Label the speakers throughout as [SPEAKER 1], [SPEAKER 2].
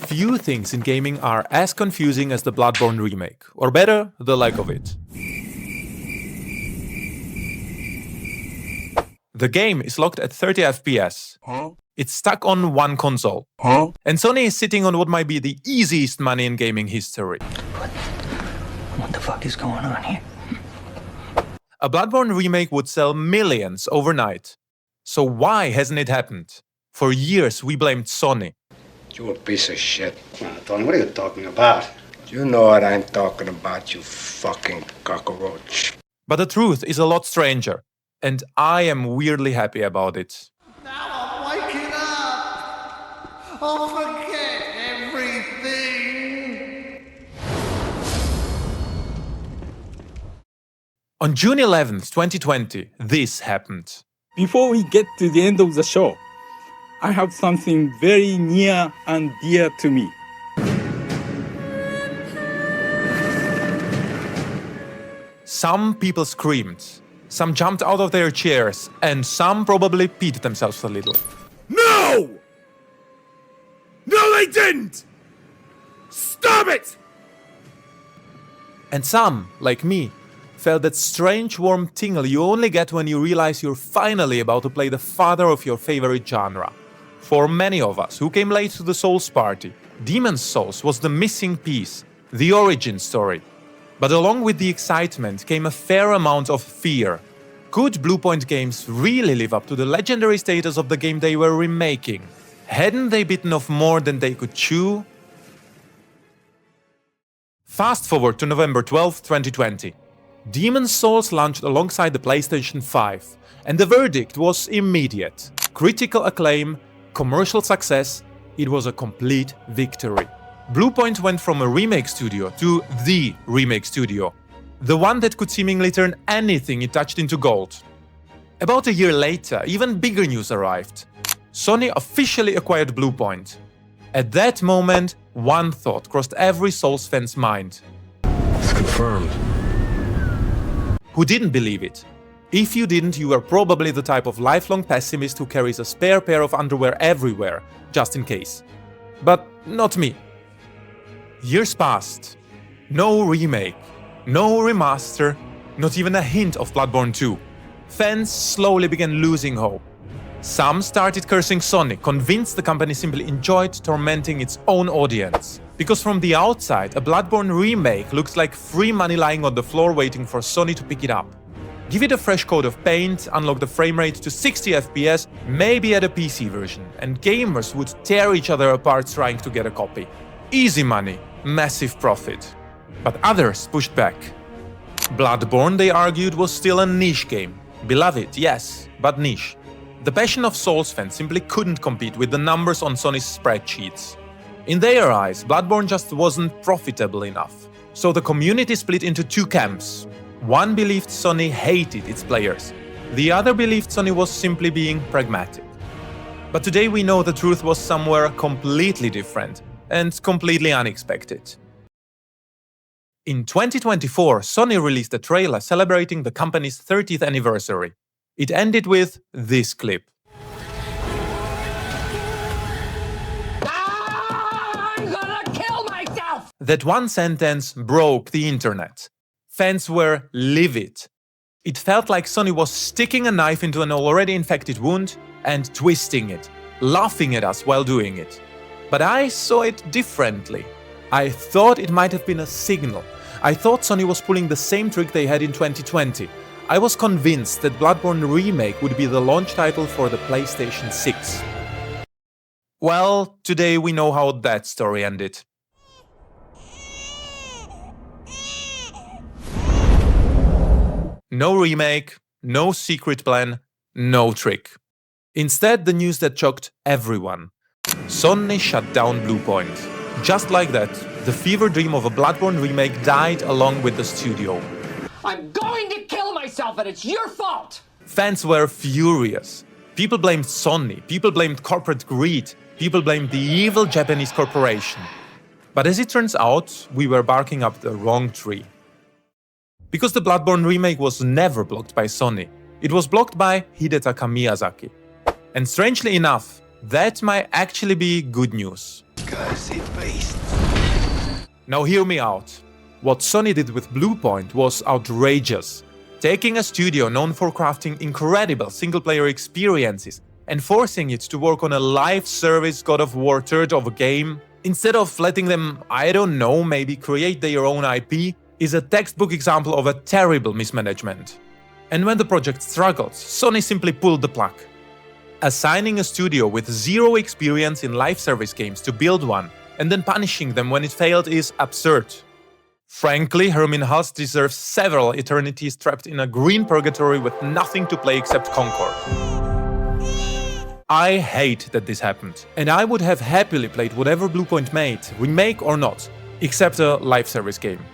[SPEAKER 1] Few things in gaming are as confusing as the Bloodborne remake, or better, the lack of it. The game is locked at 30 FPS. It's stuck on one console. And Sony is sitting on what might be the easiest money in gaming history.
[SPEAKER 2] What the fuck is going on here?
[SPEAKER 1] A Bloodborne remake would sell millions overnight. So why hasn't it happened? For years we blamed Sony.
[SPEAKER 3] You a piece of shit. Tony, what are you talking about?
[SPEAKER 4] You know what I'm talking about, you fucking cockroach.
[SPEAKER 1] But the truth is a lot stranger, and I am weirdly happy about it.
[SPEAKER 5] Now I'm waking up! I'll forget everything!
[SPEAKER 1] On June 11th, 2020, this happened.
[SPEAKER 6] Before we get to the end of the show, I have something very near and dear to me.
[SPEAKER 1] Some people screamed, some jumped out of their chairs, and some probably peed themselves a little.
[SPEAKER 7] No! No, they didn't! Stop it!
[SPEAKER 1] And some, like me, felt that strange warm tingle you only get when you realize you're finally about to play the father of your favorite genre. For many of us who came late to the Souls party, Demon's Souls was the missing piece, the origin story. But along with the excitement came a fair amount of fear. Could Bluepoint Games really live up to the legendary status of the game they were remaking? Hadn't they bitten off more than they could chew? Fast forward to November 12, 2020. Demon's Souls launched alongside the PlayStation 5, and the verdict was immediate. Critical acclaim, commercial success, it was a complete victory. Bluepoint went from a remake studio to the remake studio, the one that could seemingly turn anything it touched into gold. About a year later, even bigger news arrived. Sony officially acquired Bluepoint. At that moment, one thought crossed every Souls fan's mind.
[SPEAKER 4] It's confirmed.
[SPEAKER 1] Who didn't believe it? If you didn't, you were probably the type of lifelong pessimist who carries a spare pair of underwear everywhere, just in case. But not me. Years passed. No remake, no remaster, not even a hint of Bloodborne 2. Fans slowly began losing hope. Some started cursing Sony, convinced the company simply enjoyed tormenting its own audience. Because from the outside, a Bloodborne remake looks like free money lying on the floor waiting for Sony to pick it up. Give it a fresh coat of paint, unlock the frame rate to 60 FPS, maybe add a PC version, and gamers would tear each other apart trying to get a copy. Easy money, massive profit. But others pushed back. Bloodborne, they argued, was still a niche game. Beloved, yes, but niche. The passion of Souls fans simply couldn't compete with the numbers on Sony's spreadsheets. In their eyes, Bloodborne just wasn't profitable enough. So the community split into two camps. One believed Sony hated its players. The other believed Sony was simply being pragmatic. But today we know the truth was somewhere completely different and completely unexpected. In 2024, Sony released a trailer celebrating the company's 30th anniversary. It ended with this clip.
[SPEAKER 2] I'm gonna kill myself!
[SPEAKER 1] That one sentence broke the internet. Fans were livid. It felt like Sony was sticking a knife into an already infected wound and twisting it, laughing at us while doing it. But I saw it differently. I thought it might have been a signal. I thought Sony was pulling the same trick they had in 2020. I was convinced that Bloodborne Remake would be the launch title for the PlayStation 6. Well, today we know how that story ended. No remake, no secret plan, no trick. Instead, the news that shocked everyone. Sony shut down Bluepoint. Just like that, the fever dream of a Bloodborne remake died along with the studio.
[SPEAKER 2] I'm going to kill myself and it's your fault!
[SPEAKER 1] Fans were furious. People blamed Sony, people blamed corporate greed, people blamed the evil Japanese corporation. But as it turns out, we were barking up the wrong tree. Because the Bloodborne remake was never blocked by Sony. It was blocked by Hidetaka Miyazaki. And strangely enough, that might actually be good news.
[SPEAKER 4] Because it wastes.
[SPEAKER 1] Now hear me out. What Sony did with Bluepoint was outrageous. Taking a studio known for crafting incredible single-player experiences and forcing it to work on a live service God of War third of a game, instead of letting them, I don't know, maybe create their own IP, is a textbook example of a terrible mismanagement. And when the project struggled, Sony simply pulled the plug. Assigning a studio with zero experience in live service games to build one, and then punishing them when it failed is absurd. Frankly, Hermin Hulst deserves several eternities trapped in a green purgatory with nothing to play except Concord. I hate that this happened, and I would have happily played whatever Bluepoint made, remake or not, except a live service game.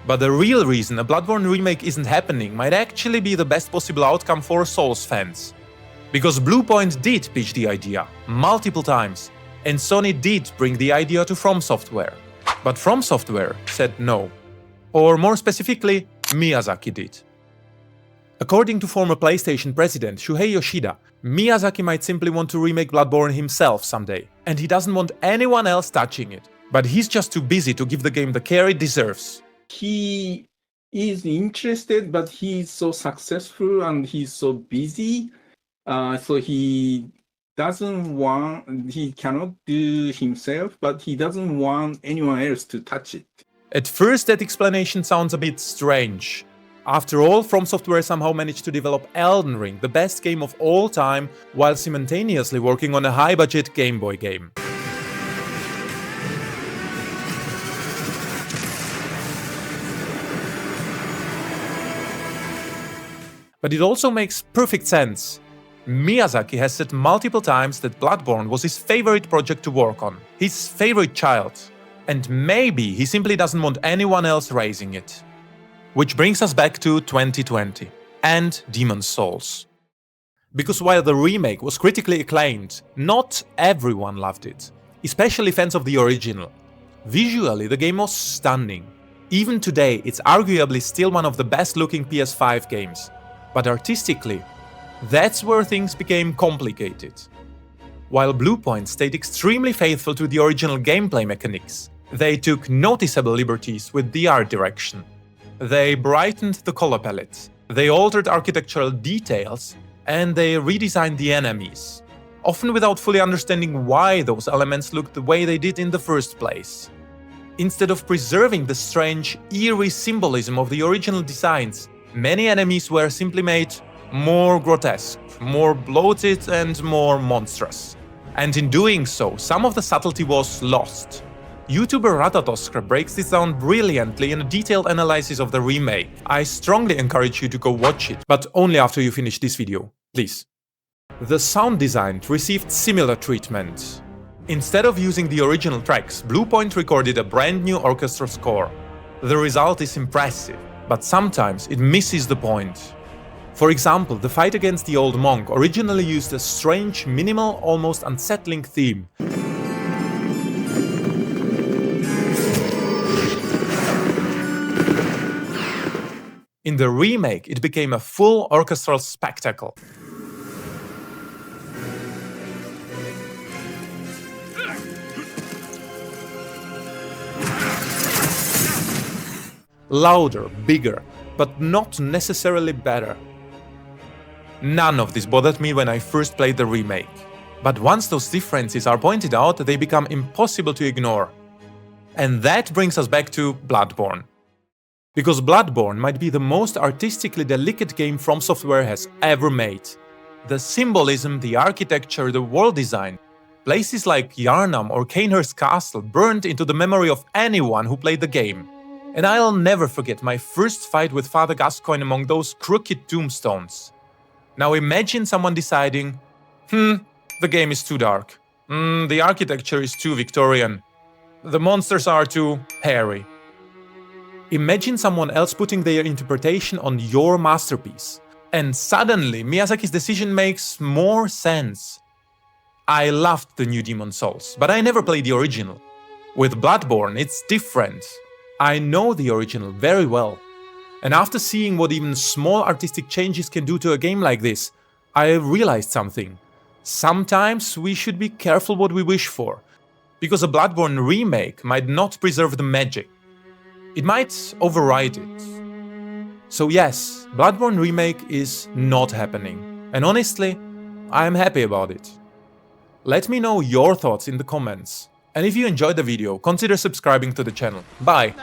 [SPEAKER 1] But the real reason a Bloodborne remake isn't happening might actually be the best possible outcome for Souls fans. Because Bluepoint did pitch the idea, multiple times, and Sony did bring the idea to fromsoftware. But fromsoftware said no. Or more specifically, Miyazaki did. According to former PlayStation president Shuhei Yoshida, Miyazaki might simply want to remake Bloodborne himself someday, and he doesn't want anyone else touching it. But he's just too busy to give the game the care it deserves.
[SPEAKER 6] He is interested, but he's so successful and he's so busy. So he cannot do himself, but he doesn't want anyone else to touch it.
[SPEAKER 1] At first, that explanation sounds a bit strange. After all, fromsoftware somehow managed to develop Elden Ring, the best game of all time, while simultaneously working on a high-budget Game Boy game. But it also makes perfect sense. Miyazaki has said multiple times that Bloodborne was his favorite project to work on, his favorite child. And maybe he simply doesn't want anyone else raising it. Which brings us back to 2020 and Demon's Souls. Because while the remake was critically acclaimed, not everyone loved it, especially fans of the original. Visually, the game was stunning. Even today, it's arguably still one of the best-looking PS5 games. But artistically, that's where things became complicated. While Bluepoint stayed extremely faithful to the original gameplay mechanics, they took noticeable liberties with the art direction. They brightened the color palette, they altered architectural details, and they redesigned the enemies, often without fully understanding why those elements looked the way they did in the first place. Instead of preserving the strange, eerie symbolism of the original designs, many enemies were simply made more grotesque, more bloated, and more monstrous. And in doing so, some of the subtlety was lost. YouTuber Ratatoskra breaks this down brilliantly in a detailed analysis of the remake. I strongly encourage you to go watch it, but only after you finish this video, please. The sound design received similar treatment. Instead of using the original tracks, Bluepoint recorded a brand new orchestral score. The result is impressive, but sometimes it misses the point. For example, the fight against the old monk originally used a strange, minimal, almost unsettling theme. In the remake, it became a full orchestral spectacle. Louder, bigger, but not necessarily better. None of this bothered me when I first played the remake. But once those differences are pointed out, they become impossible to ignore. And that brings us back to Bloodborne. Because Bloodborne might be the most artistically delicate game fromsoftware has ever made. The symbolism, the architecture, the world design, places like Yharnam or Cainhurst Castle burned into the memory of anyone who played the game. And I'll never forget my first fight with Father Gascoigne among those crooked tombstones. Now imagine someone deciding, the game is too dark. The architecture is too Victorian. The monsters are too hairy. Imagine someone else putting their interpretation on your masterpiece. And suddenly, Miyazaki's decision makes more sense. I loved the new Demon's Souls, but I never played the original. With Bloodborne, it's different. I know the original very well. And after seeing what even small artistic changes can do to a game like this, I realized something. Sometimes we should be careful what we wish for. because a Bloodborne remake might not preserve the magic. It might override it. So yes, Bloodborne Remake is not happening, and honestly, I am happy about it. Let me know your thoughts in the comments, and if you enjoyed the video, consider subscribing to the channel. Bye!